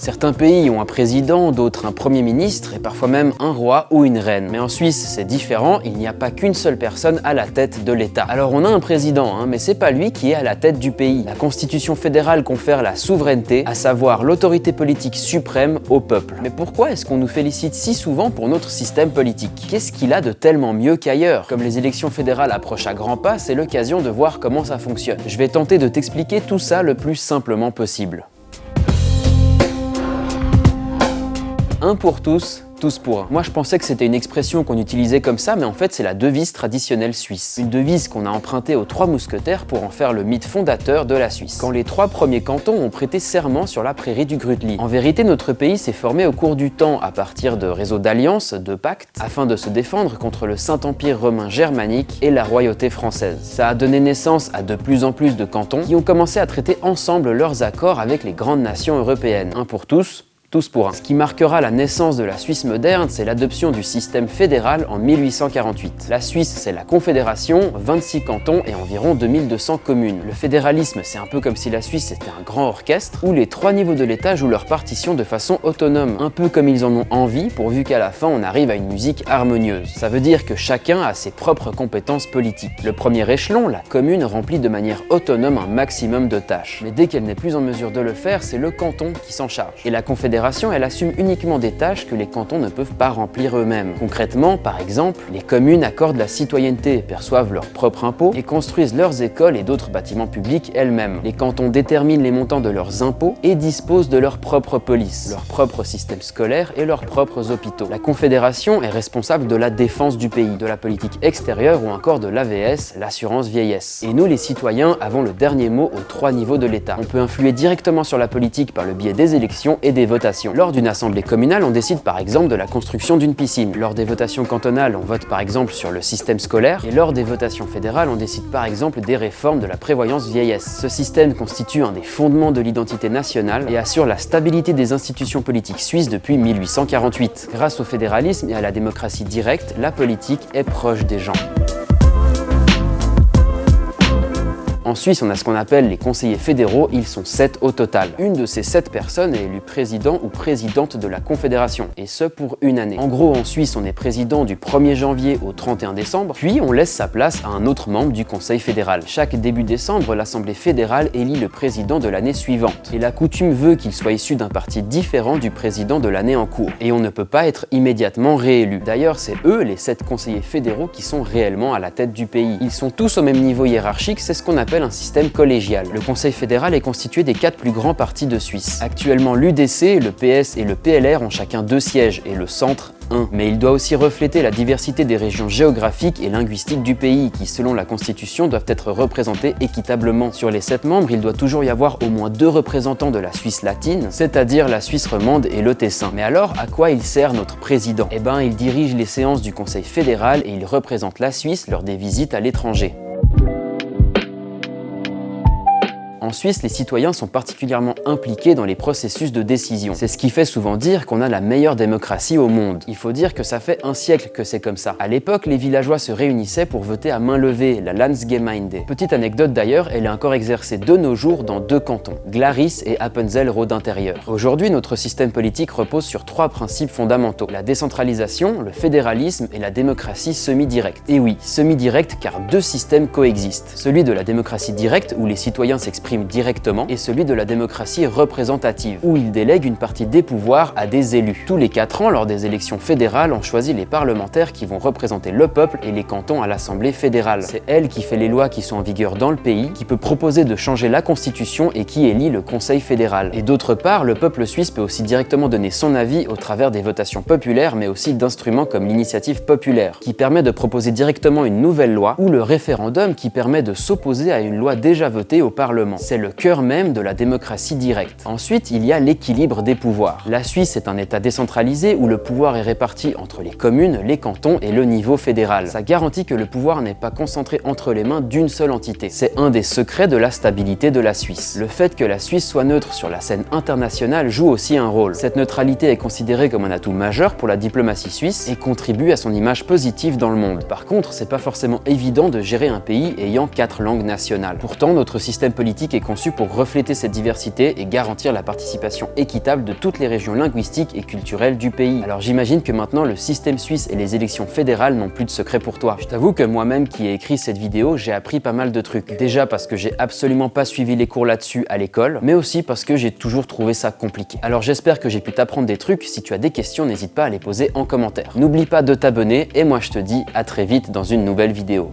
Certains pays ont un président, d'autres un premier ministre et parfois même un roi ou une reine. Mais en Suisse, c'est différent, il n'y a pas qu'une seule personne à la tête de l'État. Alors on a un président, mais c'est pas lui qui est à la tête du pays. La Constitution fédérale confère la souveraineté, à savoir l'autorité politique suprême au peuple. Mais pourquoi est-ce qu'on nous félicite si souvent pour notre système politique? Qu'est-ce qu'il a de tellement mieux qu'ailleurs? Comme les élections fédérales approchent à grands pas, c'est l'occasion de voir comment ça fonctionne. Je vais tenter de t'expliquer tout ça le plus simplement possible. Un pour tous pour un. Moi je pensais que c'était une expression qu'on utilisait comme ça, mais en fait c'est la devise traditionnelle suisse. Une devise qu'on a empruntée aux trois mousquetaires pour en faire le mythe fondateur de la Suisse. Quand les trois premiers cantons ont prêté serment sur la prairie du Grütli. En vérité, notre pays s'est formé au cours du temps à partir de réseaux d'alliances, de pactes, afin de se défendre contre le Saint-Empire romain germanique et la royauté française. Ça a donné naissance à de plus en plus de cantons qui ont commencé à traiter ensemble leurs accords avec les grandes nations européennes. Un pour tous pour un. Ce qui marquera la naissance de la Suisse moderne, c'est l'adoption du système fédéral en 1848. La Suisse, c'est la confédération, 26 cantons et environ 2200 communes. Le fédéralisme, c'est un peu comme si la Suisse était un grand orchestre où les trois niveaux de l'État jouent leur partition de façon autonome, un peu comme ils en ont envie, pourvu qu'à la fin on arrive à une musique harmonieuse. Ça veut dire que chacun a ses propres compétences politiques. Le premier échelon, la commune, remplit de manière autonome un maximum de tâches. Mais dès qu'elle n'est plus en mesure de le faire, c'est le canton qui s'en charge. Et la confédération, elle assume uniquement des tâches que les cantons ne peuvent pas remplir eux-mêmes. Concrètement, par exemple, les communes accordent la citoyenneté, perçoivent leurs propres impôts et construisent leurs écoles et d'autres bâtiments publics elles-mêmes. Les cantons déterminent les montants de leurs impôts et disposent de leur propre police, leur propre système scolaire et leurs propres hôpitaux. La confédération est responsable de la défense du pays, de la politique extérieure ou encore de l'AVS, l'assurance vieillesse. Et nous, les citoyens, avons le dernier mot aux trois niveaux de l'État. On peut influer directement sur la politique par le biais des élections et des votations. Lors d'une assemblée communale, on décide par exemple de la construction d'une piscine. Lors des votations cantonales, on vote par exemple sur le système scolaire. Et lors des votations fédérales, on décide par exemple des réformes de la prévoyance vieillesse. Ce système constitue un des fondements de l'identité nationale et assure la stabilité des institutions politiques suisses depuis 1848. Grâce au fédéralisme et à la démocratie directe, la politique est proche des gens. En Suisse, on a ce qu'on appelle les conseillers fédéraux, ils sont 7 au total. Une de ces 7 personnes est élue président ou présidente de la Confédération, et ce pour une année. En gros, en Suisse, on est président du 1er janvier au 31 décembre, puis on laisse sa place à un autre membre du Conseil fédéral. Chaque début décembre, l'Assemblée fédérale élit le président de l'année suivante, et la coutume veut qu'il soit issu d'un parti différent du président de l'année en cours, et on ne peut pas être immédiatement réélu. D'ailleurs, c'est eux, les 7 conseillers fédéraux, qui sont réellement à la tête du pays. Ils sont tous au même niveau hiérarchique, c'est ce qu'on appelle un système collégial. Le Conseil fédéral est constitué des 4 plus grands partis de Suisse. Actuellement, l'UDC, le PS et le PLR ont chacun 2 sièges et le centre 1. Mais il doit aussi refléter la diversité des régions géographiques et linguistiques du pays qui, selon la Constitution, doivent être représentées équitablement. Sur les 7 membres, il doit toujours y avoir au moins 2 représentants de la Suisse latine, c'est-à-dire la Suisse romande et le Tessin. Mais alors, à quoi il sert notre président? Eh ben, il dirige les séances du Conseil fédéral et il représente la Suisse lors des visites à l'étranger. En Suisse, les citoyens sont particulièrement impliqués dans les processus de décision. C'est ce qui fait souvent dire qu'on a la meilleure démocratie au monde. Il faut dire que ça fait un siècle que c'est comme ça. À l'époque, les villageois se réunissaient pour voter à main levée, la Landsgemeinde. Petite anecdote d'ailleurs, elle est encore exercée de nos jours dans 2 cantons, Glaris et Appenzell-Rhodes intérieur. Aujourd'hui, notre système politique repose sur 3 principes fondamentaux. La décentralisation, le fédéralisme et la démocratie semi-directe. Et oui, semi-directe car 2 systèmes coexistent. Celui de la démocratie directe où les citoyens s'expriment directement et celui de la démocratie représentative, où il délègue une partie des pouvoirs à des élus. Tous les 4 ans, lors des élections fédérales, on choisit les parlementaires qui vont représenter le peuple et les cantons à l'Assemblée fédérale. C'est elle qui fait les lois qui sont en vigueur dans le pays, qui peut proposer de changer la Constitution et qui élit le Conseil fédéral. Et d'autre part, le peuple suisse peut aussi directement donner son avis au travers des votations populaires, mais aussi d'instruments comme l'initiative populaire, qui permet de proposer directement une nouvelle loi, ou le référendum qui permet de s'opposer à une loi déjà votée au Parlement. C'est le cœur même de la démocratie directe. Ensuite, il y a l'équilibre des pouvoirs. La Suisse est un État décentralisé où le pouvoir est réparti entre les communes, les cantons et le niveau fédéral. Ça garantit que le pouvoir n'est pas concentré entre les mains d'une seule entité. C'est un des secrets de la stabilité de la Suisse. Le fait que la Suisse soit neutre sur la scène internationale joue aussi un rôle. Cette neutralité est considérée comme un atout majeur pour la diplomatie suisse et contribue à son image positive dans le monde. Par contre, c'est pas forcément évident de gérer un pays ayant 4 langues nationales. Pourtant, notre système politique linguistique est conçu pour refléter cette diversité et garantir la participation équitable de toutes les régions linguistiques et culturelles du pays. Alors j'imagine que maintenant le système suisse et les élections fédérales n'ont plus de secret pour toi. Je t'avoue que moi-même qui ai écrit cette vidéo, j'ai appris pas mal de trucs. Déjà parce que j'ai absolument pas suivi les cours là-dessus à l'école, mais aussi parce que j'ai toujours trouvé ça compliqué. Alors j'espère que j'ai pu t'apprendre des trucs. Si tu as des questions, n'hésite pas à les poser en commentaire. N'oublie pas de t'abonner et moi je te dis à très vite dans une nouvelle vidéo.